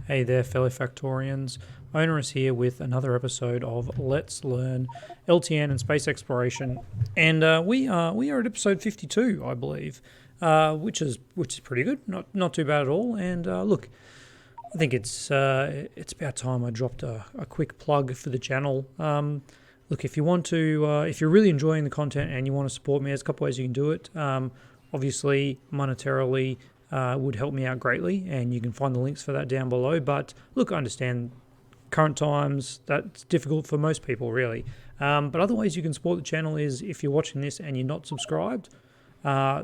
Hey there, fellow Factorians. Onerous here with another episode of Let's Learn LTN and Space Exploration, and we are at episode 52, I believe, which is pretty good, not too bad at all. And look, I think it's about time I dropped a quick plug for the channel. Look, if you want to, if you're really enjoying the content and you want to support me, there's a couple ways you can do it. Obviously, monetarily. Would help me out greatly, and you can find the links for that down below. But look, I understand current times, that's difficult for most people, really. But other ways you can support the channel is if you're watching this and you're not subscribed,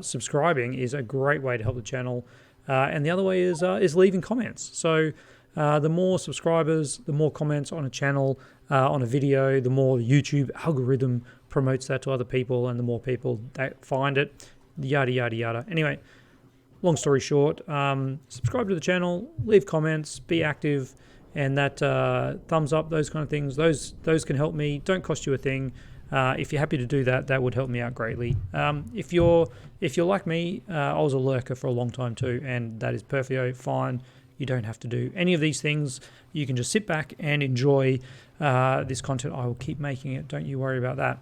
subscribing is a great way to help the channel. And the other way is leaving comments. So the more subscribers, the more comments on a channel, on a video, the more the YouTube algorithm promotes that to other people, and the more people that find it, yada, yada, yada. Anyway, long story short, subscribe to the channel, leave comments, be active, and that thumbs up, those kind of things, those can help me. Don't cost you a thing. If you're happy to do that, that would help me out greatly. If you're like me, I was a lurker for a long time too, and that is perfectly fine. You don't have to do any of these things. You can just sit back and enjoy this content. I will keep making it. Don't you worry about that,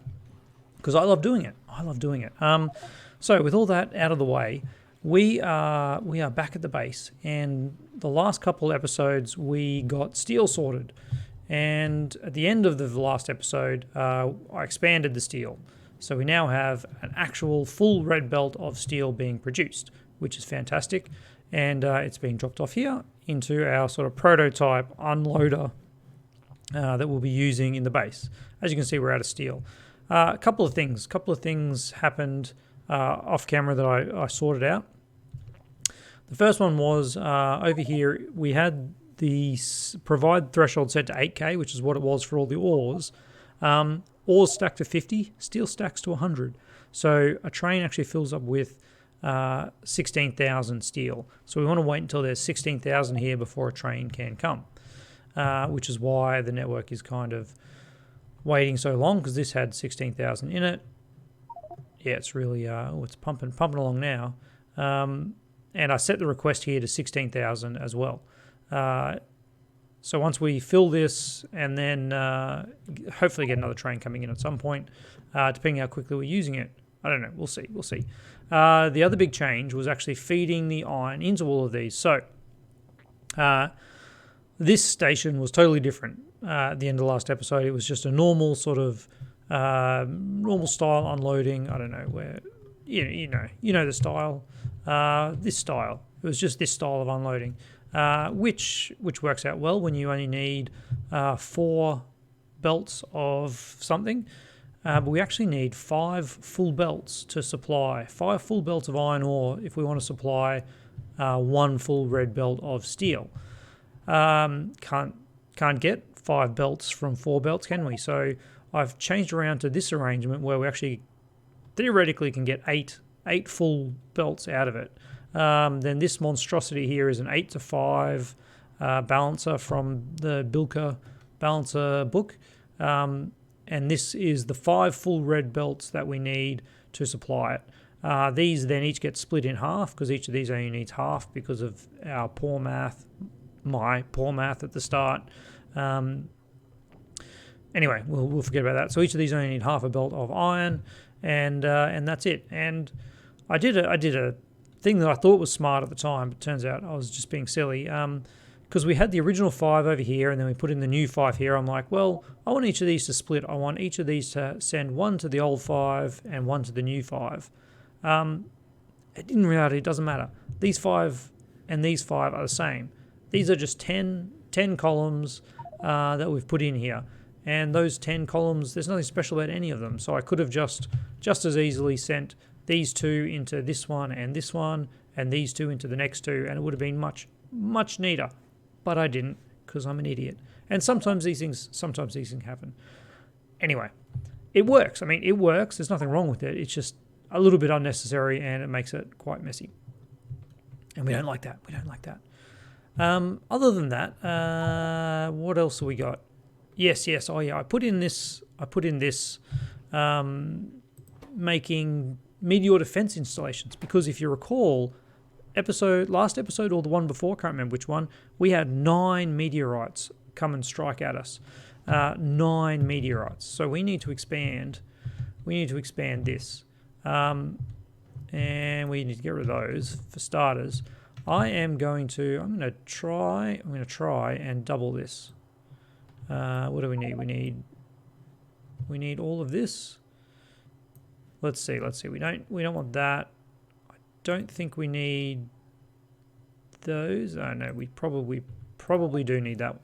because I love doing it. So with all that out of the way, we are back at the base, and the last couple episodes we got steel sorted, and at the end of the last episode I expanded the steel, so we now have an actual full red belt of steel being produced, which is fantastic, and it's being dropped off here into our sort of prototype unloader that we'll be using in the base. As you can see, we're out of steel. A couple of things happened off camera that I sorted out. The first one was over here we had the provide threshold set to 8K, which is what it was for all the ores. Ores stacked to 50, steel stacks to 100. So a train actually fills up with 16,000 steel. So we want to wait until there's 16,000 here before a train can come, which is why the network is kind of waiting so long, because this had 16,000 in it. Yeah, it's really, it's pumping along now. And I set the request here to 16,000 as well. So once we fill this, and then hopefully get another train coming in at some point, depending how quickly we're using it. I don't know. We'll see. The other big change was actually feeding the iron into all of these. So this station was totally different. At the end of the last episode, it was just a normal sort of normal style unloading. I don't know where, you know the style. This style. It was just this style of unloading, which works out well when you only need 4 belts of something. But we actually need 5 full belts to supply 5 full belts of iron ore if we want to supply 1 full red belt of steel. Can't get 5 belts from 4 belts, can we? So I've changed around to this arrangement where we actually theoretically can get 8 full belts out of it. Then this monstrosity here is an 8-to-5 balancer from the Bilka balancer book. And this is the 5 full red belts that we need to supply it. These then each get split in half, because each of these only needs half because of our poor math, my poor math at the start. Anyway, we'll forget about that. So each of these only need half a belt of iron, and that's it. And I did a thing that I thought was smart at the time, but it turns out I was just being silly. Because we had the original 5 over here, and then we put in the new 5 here. I'm like, well, I want each of these to split. I want each of these to send 1 to the old 5 and 1 to the new 5. In reality, it doesn't matter. These 5 and these 5 are the same. These are just 10 columns that we've put in here. And those 10 columns, there's nothing special about any of them. So I could have just as easily sent these 2 into this one, and these 2 into the next 2, and it would have been much neater. But I didn't, because I'm an idiot. And sometimes these things happen. Anyway, it works. I mean, it works. There's nothing wrong with it. It's just a little bit unnecessary, and it makes it quite messy. And we don't like that. Other than that, what else have we got? Yes. Oh yeah, I put in this making meteor defense installations, because if you recall, last episode or the one before, can't remember which one, we had 9 meteorites come and strike at us. 9 meteorites. So we need to expand. We need to expand this. And we need to get rid of those for starters. I'm going to try and double this. What do we need? We need all of this. Let's see. We don't want that. I don't think we need those. Oh no, we probably do need that.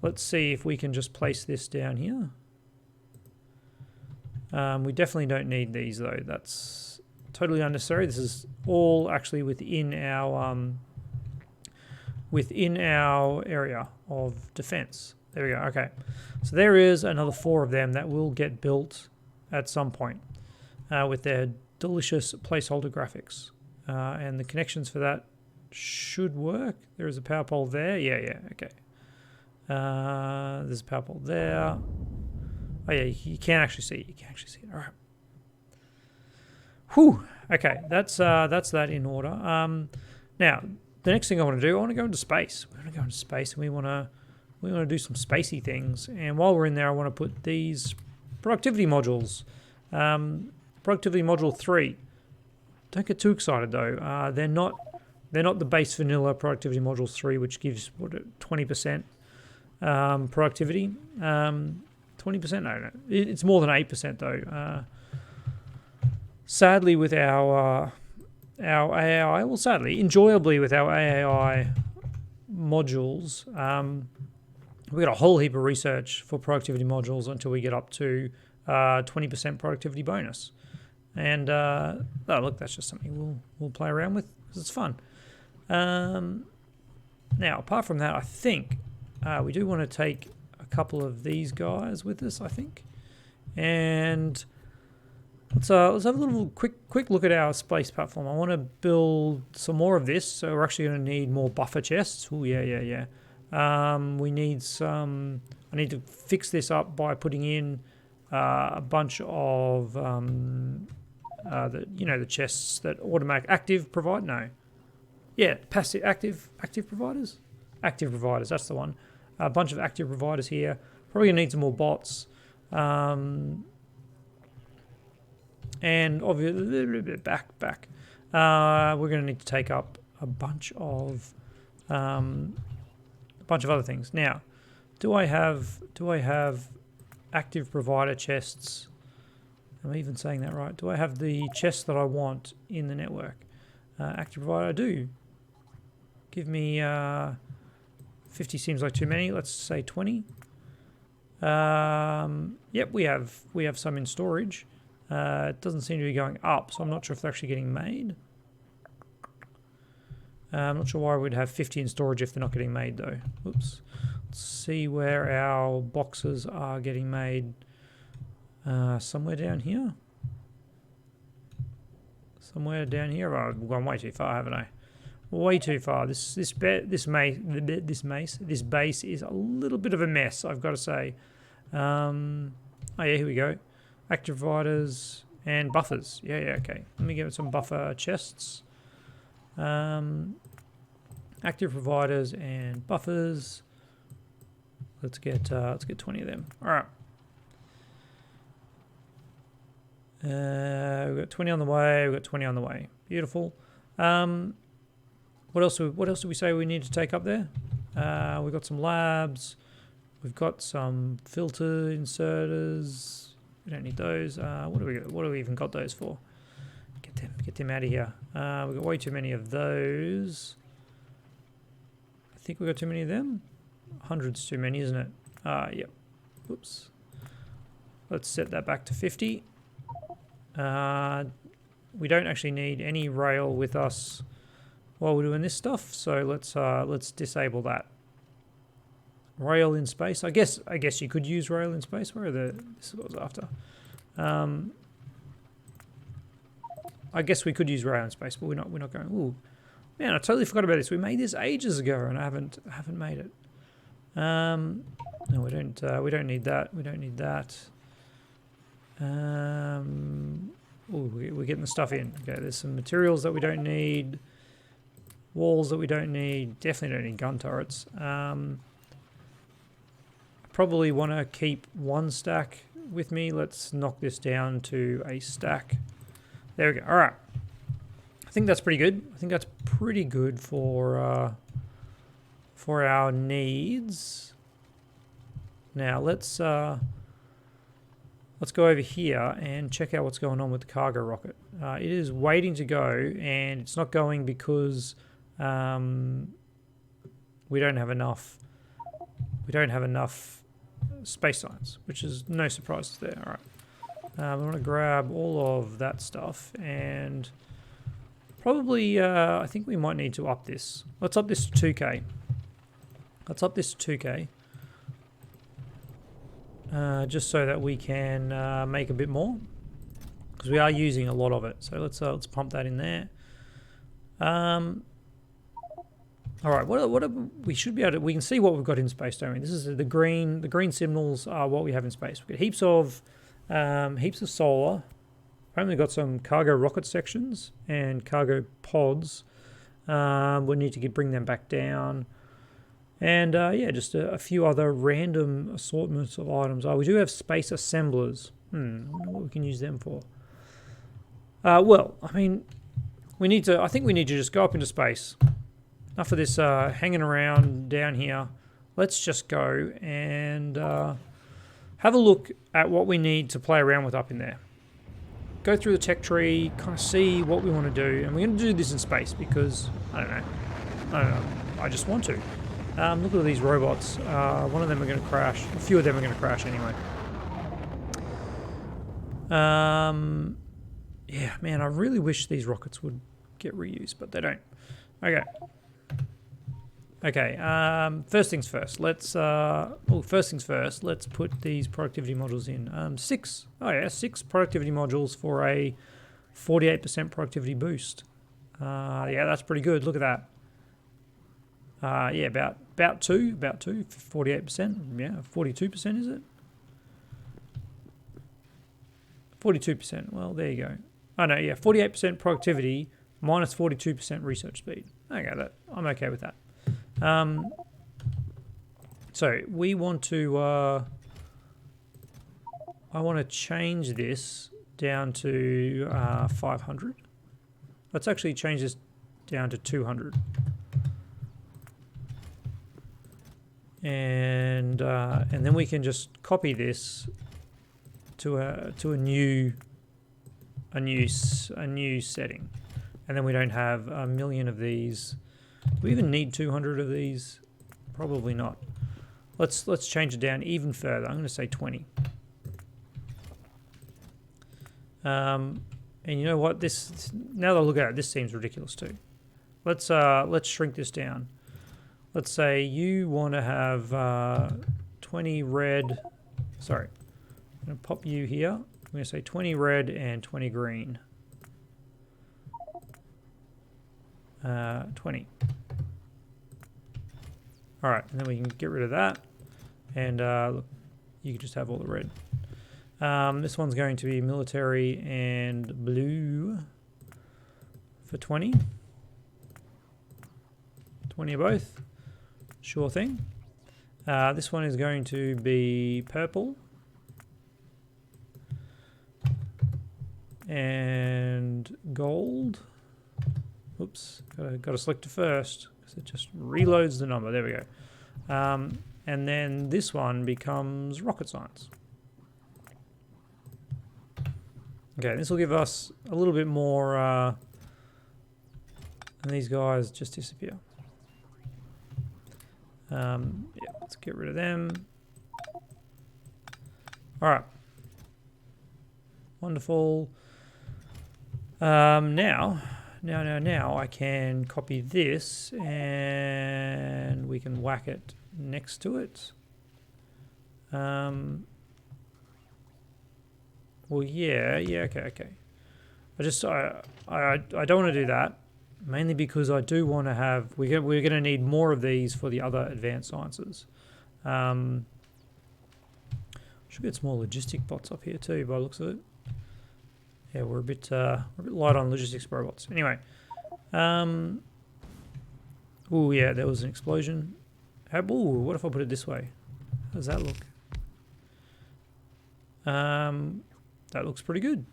Let's see if we can just place this down here. We definitely don't need these though. That's totally unnecessary. This is all actually within our area of defense. There we go. Okay, so there is another 4 of them that will get built at some point with their delicious placeholder graphics, and the connections for that should work. There is a power pole there. Yeah. Okay. There's a power pole there. Oh yeah, you can actually see it. You can actually see it. All right. Whew. Okay, that's that in order. Now the next thing I want to do, I want to go into space. We want to go into space, and we want to do some spacey things. And while we're in there, I want to put these productivity modules. Productivity module 3. Don't get too excited though. They're not the base vanilla productivity module 3, which gives 20% productivity. 20%? No. It's more than 8% though. Sadly, with our AAI, well, sadly, enjoyably with our AAI modules, we've got a whole heap of research for productivity modules until we get up to 20% productivity bonus. And look, that's just something we'll play around with because it's fun. Now, apart from that, I think we do want to take a couple of these guys with us, I think. And let's have a little quick look at our space platform. I want to build some more of this, so we're actually going to need more buffer chests. Oh yeah. We need some. I need to fix this up by putting in a bunch of the chests that automatic active provide. No, yeah, passive active providers. Active providers. That's the one. A bunch of active providers here. Probably gonna need some more bots. And obviously back. We're going to need to take up a bunch of other things. Now, do I have active provider chests? Am I even saying that right? Do I have the chests that I want in the network? Active provider, I do. Give me 50 seems like too many. Let's say 20. Yep, we have some in storage. It doesn't seem to be going up, so I'm not sure if they're actually getting made. I'm not sure why we'd have 50 in storage if they're not getting made, though. Oops. Let's see where our boxes are getting made. Somewhere down here. Somewhere down here. Oh, I've gone way too far, haven't I? Way too far. This base is a little bit of a mess, I've got to say. Oh yeah, here we go. Active providers and buffers. Yeah, okay. Let me get some buffer chests. Active providers and buffers. Let's get 20 of them. All right. We've got 20 on the way. We've got 20 on the way. Beautiful. What else do we say we need to take up there? We've got some labs. We've got some filter inserters. We don't need those. What do we even got those for? Get them out of here. We've got way too many of those. I think we've got too many of them. 100's too many, isn't it? Yep. Whoops. Let's set that back to 50. We don't actually need any rail with us while we're doing this stuff, so let's disable that. Rail in space. I guess you could use rail in space. Where are this was after? I guess we could use rail in space, but we're not going. Ooh, man! I totally forgot about this. We made this ages ago, and I haven't made it. No, we don't. We don't need that. We don't need that. we're getting the stuff in. Okay, there's some materials that we don't need. Walls that we don't need. Definitely don't need gun turrets. Probably want to keep one stack with me. Let's knock this down to a stack. There we go. All right. I think that's pretty good. I think that's pretty good for our needs. Now let's go over here and check out what's going on with the cargo rocket. It is waiting to go, and it's not going because we don't have enough. We don't have enough space science, which is no surprises there. All right. We want to grab all of that stuff, and probably I think we might need to up this. Let's up this to 2K. Let's up this to 2K. Just so that we can make a bit more, because we are using a lot of it. So let's pump that in there. All right, what we should be able to, we can see what we've got in space, don't we? This is the green signals are what we have in space. We've got heaps of solar. Apparently got some cargo rocket sections and cargo pods. We need to bring them back down. And yeah, just a few other random assortments of items. We do have space assemblers. I wonder what we can use them for. Well, I mean, I think we need to just go up into space. Enough of this hanging around down here. Let's just go and have a look at what we need to play around with up in there. Go through the tech tree, kind of see what we want to do. And we're going to do this in space because, I don't know, I just want to. Look at these robots. One of them are going to crash. A few of them are going to crash anyway. Yeah, man, I really wish these rockets would get reused, but they don't. Okay. Okay, first things first. Let's put these productivity modules in. 6. Oh yeah, 6 productivity modules for a 48% productivity boost. Yeah, that's pretty good. Look at that. Yeah, about 2, 48%. Yeah, 42% is it? 42%. Well, there you go. Oh no, yeah, 48% productivity minus 42% research speed. Okay, I'm okay with that. So we want to, I want to change this down to 500. Let's actually change this down to 200. And then we can just copy this to a new setting, and then we don't have a million of these. Do we even need 200 of these? Probably not. Let's change it down even further. I'm going to say 20. And you know what? Now that I look at it, this seems ridiculous too. Let's shrink this down. Let's say you want to have 20 red. Sorry, I'm going to pop you here. I'm going to say 20 red and 20 green. 20. All right, and then we can get rid of that, and look, you can just have all the red. This one's going to be military and blue for 20. 20 of both. Sure thing. This one is going to be purple and gold. Oops, got to select it first because it just reloads the number. There we go. And then this one becomes rocket science. Okay, this will give us a little bit more, and these guys just disappear. Yeah, let's get rid of them. All right. Wonderful. Now I can copy this and we can whack it next to it. Well, yeah, okay. I don't want to do that, mainly because I do want to have, we're going to need more of these for the other advanced sciences. Should get some more logistic bots up here too, by the looks of it. Yeah, we're a bit light on logistics robots. Anyway, oh yeah, there was an explosion. What if I put it this way? How does that look? That looks pretty good.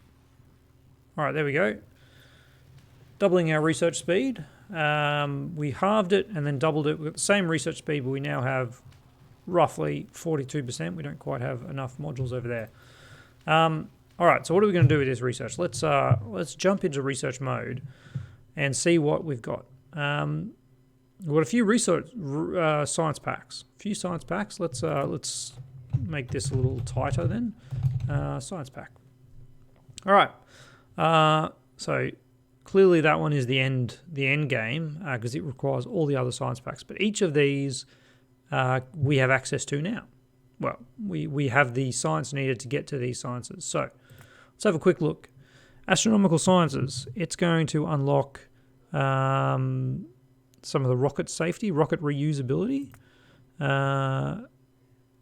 All right, there we go. Doubling our research speed. We halved it and then doubled it. We've got the same research speed, but we now have roughly 42%. We don't quite have enough modules over there. All right, so what are we going to do with this research? Let's jump into research mode and see what we've got. We've got a few research science packs. Let's make this a little tighter then. Science pack. All right. So clearly that one is the end game because it requires all the other science packs. But each of these we have access to now. Well, we have the science needed to get to these sciences. So let's have a quick look. Astronomical sciences. It's going to unlock some of the rocket safety, rocket reusability,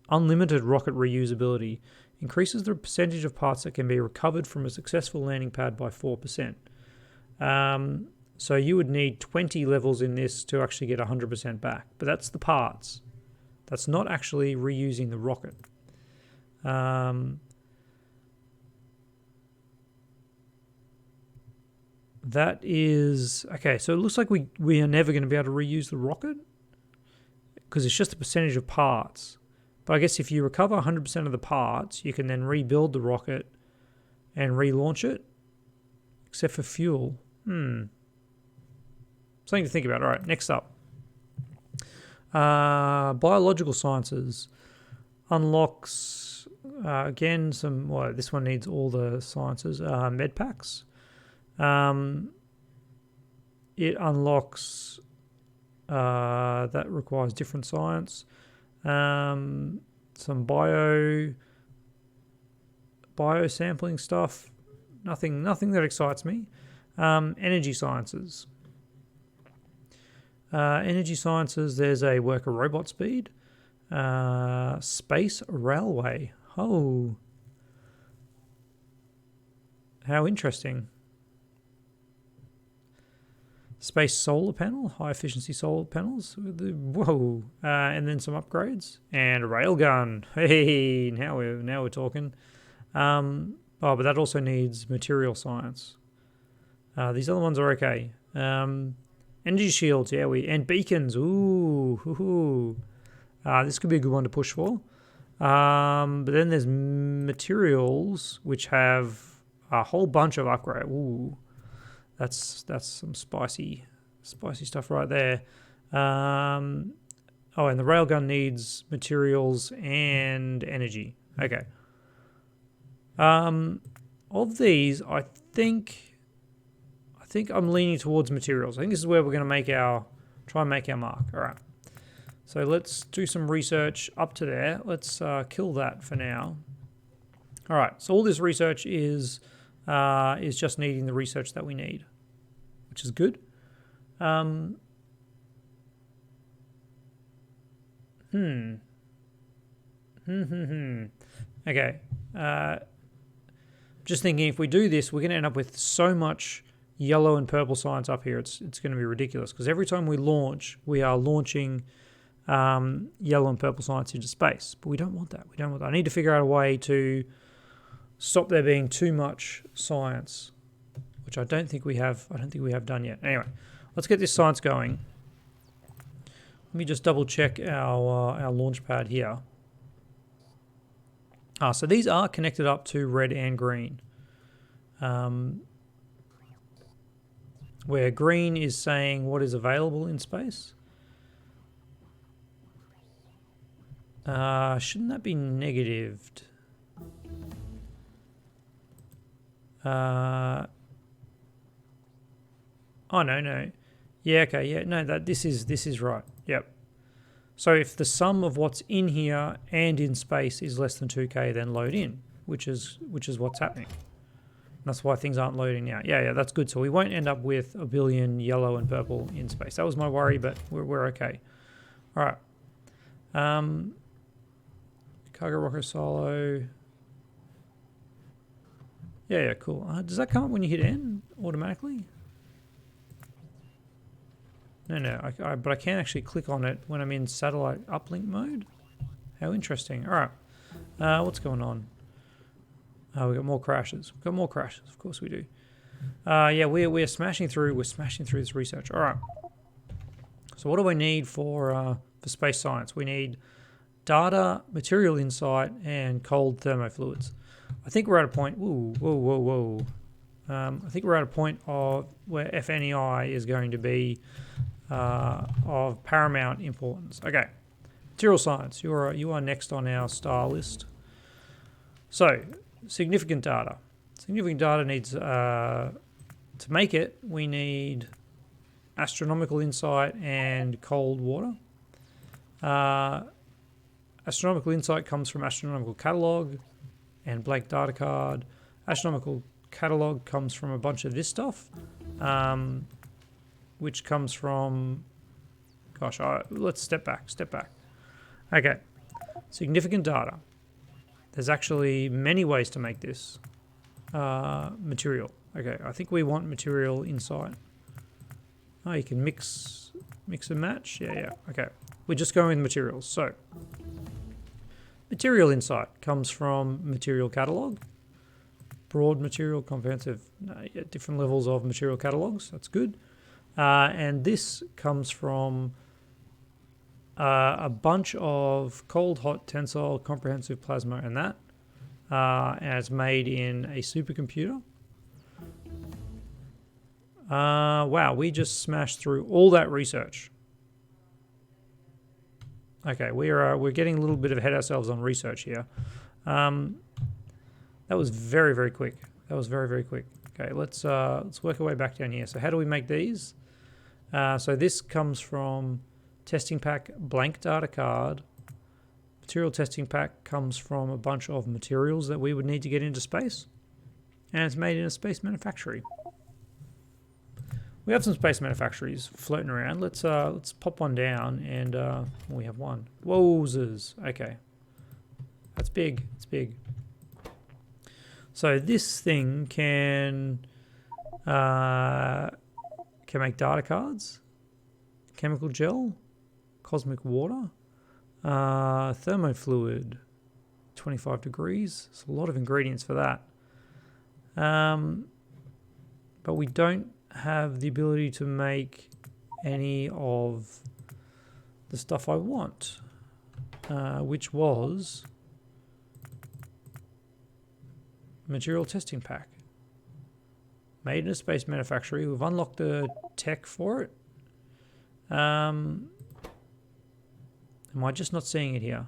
unlimited rocket reusability. Increases the percentage of parts that can be recovered from a successful landing pad by 4%. So you would need 20 levels in this to actually get 100% back. But that's the parts. That's not actually reusing the rocket. That is... Okay, so it looks like we are never going to be able to reuse the rocket because it's just a percentage of parts. But I guess if you recover 100% of the parts, you can then rebuild the rocket and relaunch it, except for fuel. Something to think about. All right, next up. Biological sciences unlocks, again, some... Well, this one needs all the sciences. Med packs. It unlocks... that requires different science. Some bio sampling stuff. Nothing that excites me. Energy sciences. Energy sciences, there's a worker robot speed. Space railway. Oh. How interesting. Space solar panel, high efficiency solar panels. Whoa. And then some upgrades. And a railgun. Hey, now we're talking. But that also needs material science. These other ones are okay. Energy shields, yeah, and beacons. Ooh. This could be a good one to push for. But then there's materials which have a whole bunch of upgrade. Ooh. That's some spicy stuff right there. And the railgun needs materials and energy. Okay. Of these, I think I'm leaning towards materials. I think this is where we're going to try and make our mark. All right. So let's do some research up to there. Let's kill that for now. All right. So all this research is just needing the research that we need, which is good. Okay. Just thinking if we do this, we're going to end up with so much yellow and purple science up here. It's going to be ridiculous because every time we launch, we are launching yellow and purple science into space. But we don't want that. I need to figure out a way to stop there being too much science, which I don't think we have done yet. Anyway, let's get this science going. Let me just double check our launch pad here. So these are connected up to red and green. Where green is saying what is available in space. Shouldn't that be negatived? Oh no. Yeah, okay, yeah, no, this is right. Yep. So if the sum of what's in here and in space is less than 2k, then load in, which is what's happening. That's why things aren't loading now. Yeah, that's good. So we won't end up with a billion yellow and purple in space. That was my worry, but we're okay. All right. Cargo rocket silo. Yeah, cool. Does that come up when you hit N automatically? No, but I can actually click on it when I'm in satellite uplink mode. How interesting. All right, what's going on? We got more crashes. We've got more crashes. Of course we do. Yeah, we're smashing through. We're smashing through this research. All right. So what do I need for space science? We need data, material insight, and cold thermofluids. I think we're at a point. Ooh, whoa. I think we're at a point of where FNEI is going to be of paramount importance. Okay, material science. You are next on our star list. So, significant data. Significant data needs to make it. We need astronomical insight and cold water. Astronomical insight comes from astronomical catalog and blank data card. Astronomical catalog comes from a bunch of this stuff, which comes from, gosh, let's step back. Okay, significant data. There's actually many ways to make this material. Okay, I think we want material insight. Oh, you can mix and match. Yeah. Okay, we're just going with materials. So, material insight comes from material catalog, broad material, comprehensive, different levels of material catalogs. That's good. And this comes from a bunch of cold, hot, tensile, comprehensive plasma, and that, and it's made in a supercomputer. Wow, we just smashed through all that research. Okay, we're getting a little bit ahead of ourselves on research here. That was very, very quick. Okay, let's work our way back down here. So how do we make these? So this comes from testing pack blank data card. Material testing pack comes from a bunch of materials that we would need to get into space, and it's made in a space manufactory. We have some space manufactories floating around. Let's pop one down, and we have one. Wowzers. Okay, that's big. It's big. So this thing can make data cards, chemical gel, cosmic water, thermofluid, 25 degrees. There's a lot of ingredients for that. But we don't have the ability to make any of the stuff I want, which was material testing pack. Made in a space manufactory. We've unlocked the tech for it. Am I just not seeing it here?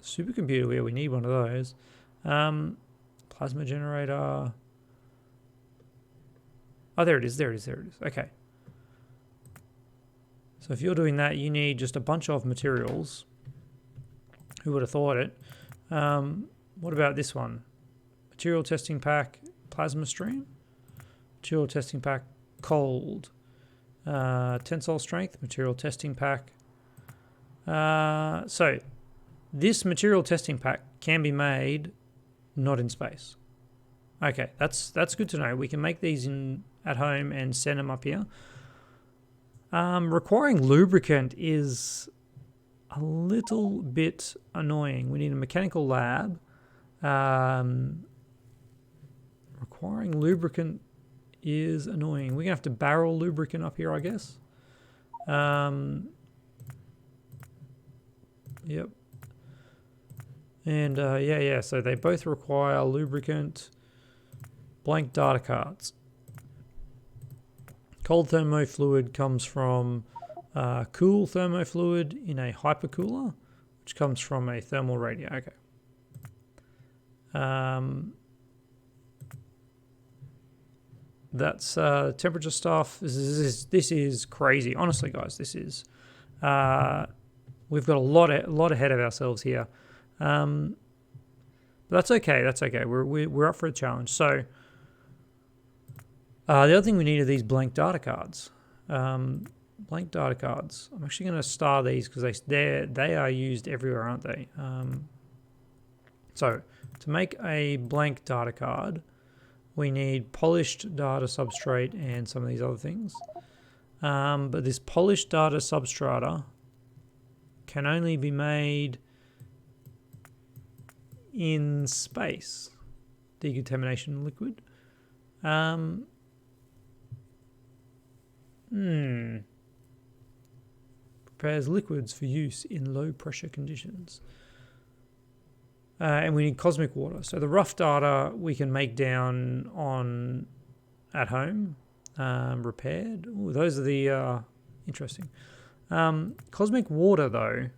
Supercomputer, yeah, we need one of those. Plasma generator. Oh, there it is. Okay. So if you're doing that, you need just a bunch of materials. Who would have thought it? What about this one? Material testing pack, plasma stream. Material testing pack, cold. Tensile strength, material testing pack. So this material testing pack can be made not in space. Okay, that's good to know. We can make these at home and send them up here. Requiring lubricant is a little bit annoying. We need a mechanical lab. Requiring lubricant is annoying. We're gonna have to barrel lubricant up here, I guess. Yep. And yeah. So they both require lubricant. Blank data cards. Cold thermofluid comes from cool thermofluid in a hypercooler, which comes from a thermal radiator. Okay. That's temperature stuff. This is crazy. Honestly, guys, this is we've got a lot ahead of ourselves here. But that's okay. We're up for a challenge. So the other thing we need are these blank data cards. Blank data cards. I'm actually going to star these because they are used everywhere, aren't they? So to make a blank data card, we need polished data substrate and some of these other things. But this polished data substrata can only be made in space. Decontamination liquid. Prepares liquids for use in low pressure conditions. And we need cosmic water. So the rough data we can make down on at home, repaired. Ooh, those are the interesting. Cosmic water though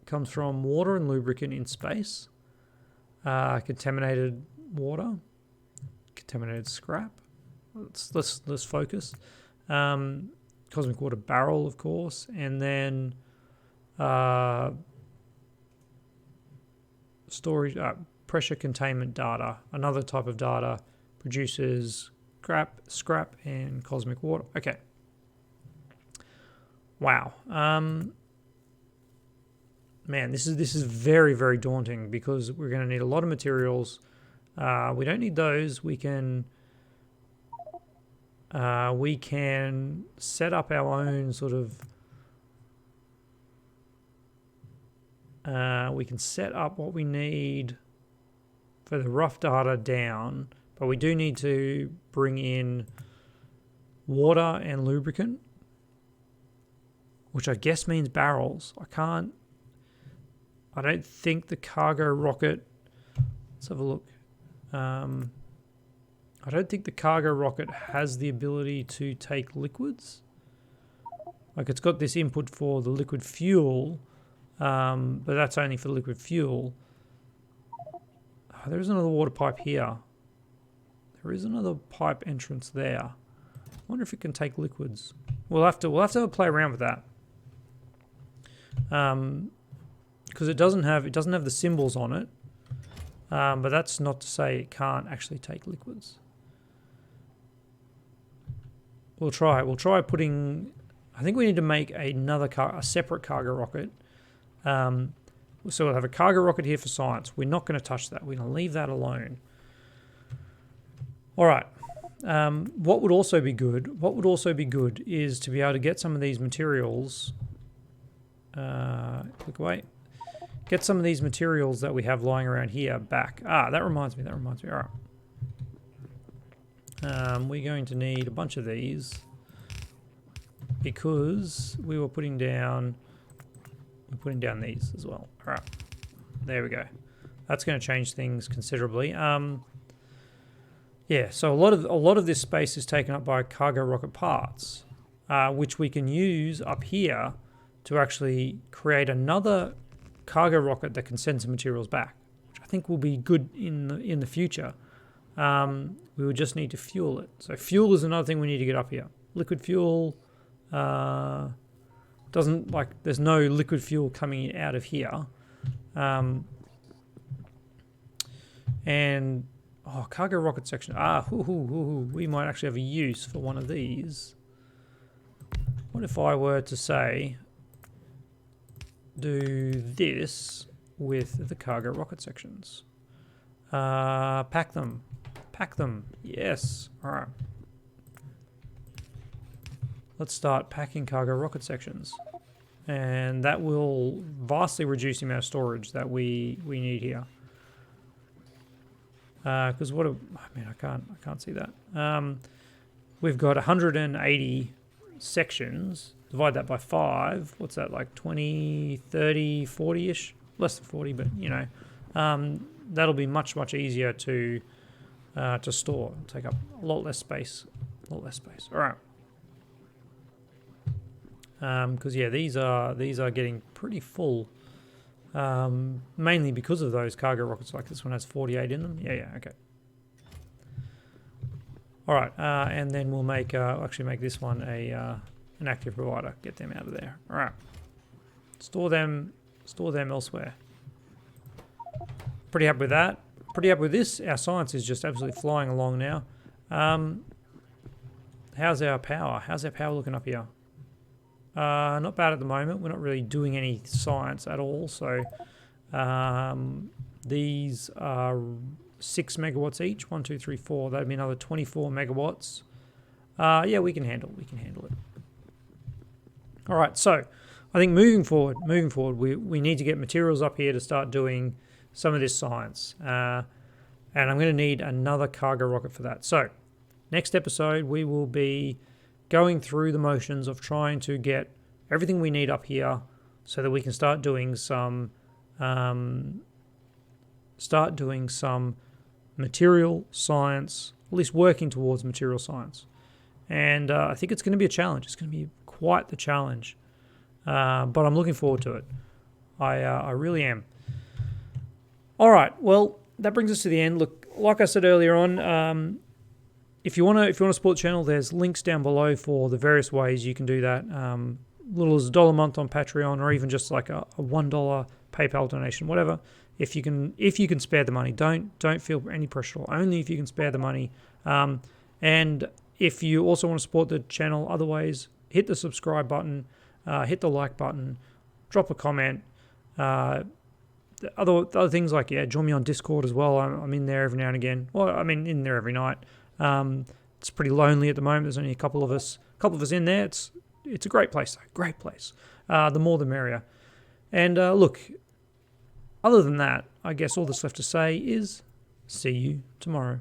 comes from water and lubricant in space, contaminated water, contaminated scrap. Let's focus. Cosmic water barrel, of course, and then storage, pressure containment data. Another type of data produces scrap, and cosmic water. Okay. Wow. Man, this is very, very daunting because we're going to need a lot of materials. We don't need those. We can set up our own sort of. We can set up what we need for the rough data down, but we do need to bring in water and lubricant, which I guess means barrels. I don't think the cargo rocket, let's have a look. I don't think the cargo rocket has the ability to take liquids. Like it's got this input for the liquid fuel, but that's only for liquid fuel. Oh, there is another water pipe here. There is another pipe entrance there. I wonder if it can take liquids. We'll have to have a play around with that. Because it doesn't have the symbols on it. But that's not to say it can't actually take liquids. We'll try putting. I think we need to make a separate cargo rocket. So we'll have a cargo rocket here for science. We're not going to touch that. We're going to leave that alone. All right. What would also be good is to be able to get some of these materials. Click away. Get some of these materials that we have lying around here back. That reminds me. All right. We're going to need a bunch of these because we were putting down these as well. All right. There we go. That's going to change things considerably. Yeah, so a lot of this space is taken up by cargo rocket parts, which we can use up here to actually create another cargo rocket that can send some materials back, which I think will be good in the future. We would just need to fuel it. So fuel is another thing we need to get up here. Liquid fuel there's no liquid fuel coming out of here. And cargo rocket section. We might actually have a use for one of these. What if I were to say do this with the cargo rocket sections? Pack them. Yes. All right. Let's start packing cargo rocket sections. And that will vastly reduce the amount of storage that we need here. Because I can't see that. We've got 180 sections. Divide that by 5. What's that, like 20, 30, 40-ish? Less than 40, but you know. That'll be much, much easier to store. It'll take up a lot less space. All right. Because yeah, these are getting pretty full. Mainly because of those cargo rockets. Like this one has 48 in them. Yeah, okay. All right, and then we'll make make this one an active provider. Get them out of there. All right. Store them elsewhere. Pretty happy with that. Pretty happy with this. Our science is just absolutely flying along now. How's our power? How's our power looking up here? Not bad at the moment. We're not really doing any science at all, so These are 6 megawatts each. 1, 2, 3, 4. That'd be another 24 megawatts. Yeah, we can handle it. All right, so I think moving forward, we need to get materials up here to start doing some of this science. And I'm going to need another cargo rocket for that. So next episode, we will be going through the motions of trying to get everything we need up here so that we can start doing some material science, at least working towards material science. And I think it's going to be a challenge. It's going to be quite the challenge. But I'm looking forward to it. I really am. All right. Well, that brings us to the end. Look, like I said earlier on, if you want to support the channel, there's links down below for the various ways you can do that. Little as $1 a month on Patreon, or even just like a $1 PayPal donation, whatever. If you can spare the money, don't feel any pressure. Only if you can spare the money. And if you also want to support the channel other ways, hit the subscribe button, hit the like button, drop a comment. Other things like, join me on Discord as well. I'm in there every now and again. Well, I mean, in there every night. It's pretty lonely at the moment. There's only a couple of us in there. It's a great place, though. Great place. The more the merrier. And look, other than that, I guess all that's left to say is see you tomorrow.